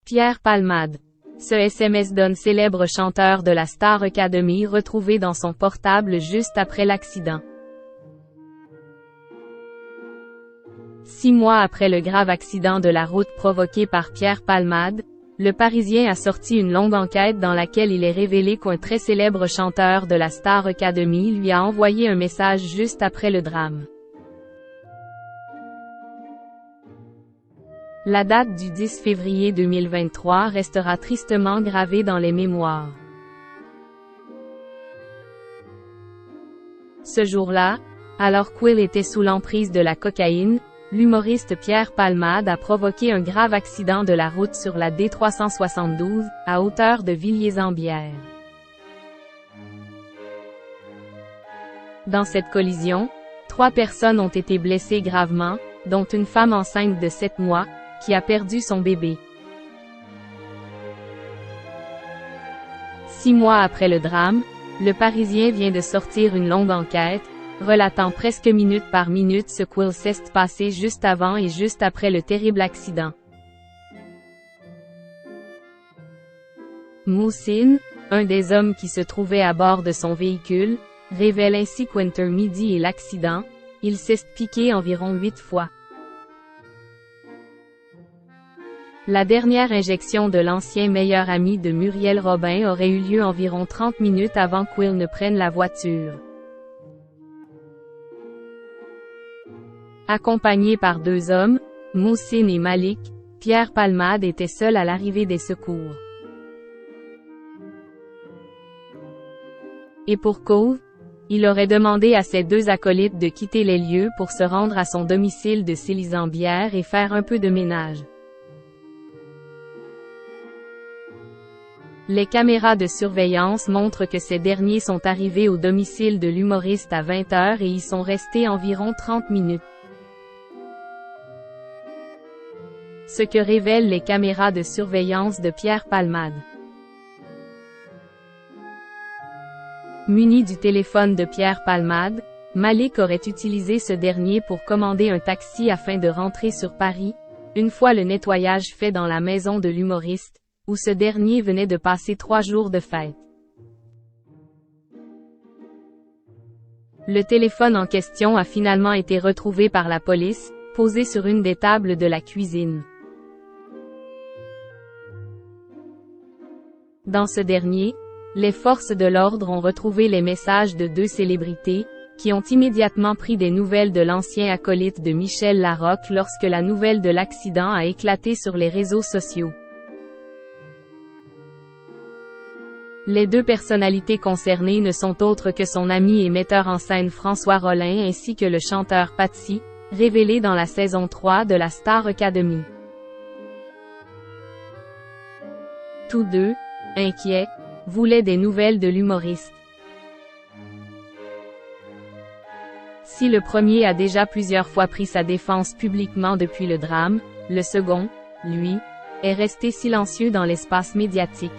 Pierre Palmade. Ce SMS donne célèbre chanteur de la Star Academy retrouvé dans son portable juste après l'accident. 6 mois après le grave accident de la route provoqué par Pierre Palmade, le Parisien a sorti une longue enquête dans laquelle il est révélé qu'un très célèbre chanteur de la Star Academy lui a envoyé un message juste après le drame. La date du 10 février 2023 restera tristement gravée dans les mémoires. Ce jour-là, alors qu'Will était sous l'emprise de la cocaïne, l'humoriste Pierre Palmade a provoqué un grave accident de la route sur la D372, à hauteur de Villiers-en-Bière. Dans cette collision, 3 personnes ont été blessées gravement, dont une femme enceinte de 7 mois, qui a perdu son bébé. 6 mois après le drame, le Parisien vient de sortir une longue enquête, relatant presque minute par minute ce qu'il s'est passé juste avant et juste après le terrible accident. Moussine, un des hommes qui se trouvait à bord de son véhicule, révèle ainsi qu'entre midi et l'accident, il s'est piqué environ 8 fois. La dernière injection de l'ancien meilleur ami de Muriel Robin aurait eu lieu environ 30 minutes avant qu'Will ne prenne la voiture. Accompagné par 2 hommes, Moussine et Malik, Pierre Palmade était seul à l'arrivée des secours. Et pour cause, il aurait demandé à ses 2 acolytes de quitter les lieux pour se rendre à son domicile de Villiers-en-Bière et faire un peu de ménage. Les caméras de surveillance montrent que ces derniers sont arrivés au domicile de l'humoriste à 20 h et y sont restés environ 30 minutes. Ce que révèlent les caméras de surveillance de Pierre Palmade. Muni du téléphone de Pierre Palmade, Malik aurait utilisé ce dernier pour commander un taxi afin de rentrer sur Paris, une fois le nettoyage fait dans la maison de l'humoriste, où ce dernier venait de passer 3 jours de fête. Le téléphone en question a finalement été retrouvé par la police, posé sur une des tables de la cuisine. Dans ce dernier, les forces de l'ordre ont retrouvé les messages de 2 célébrités, qui ont immédiatement pris des nouvelles de l'ancien acolyte de Michel Larocque lorsque la nouvelle de l'accident a éclaté sur les réseaux sociaux. Les 2 personnalités concernées ne sont autres que son ami et metteur en scène François Rollin ainsi que le chanteur Patsy, révélé dans la saison 3 de la Star Academy. Tous 2, inquiets, voulaient des nouvelles de l'humoriste. Si le premier a déjà plusieurs fois pris sa défense publiquement depuis le drame, le second, lui, est resté silencieux dans l'espace médiatique.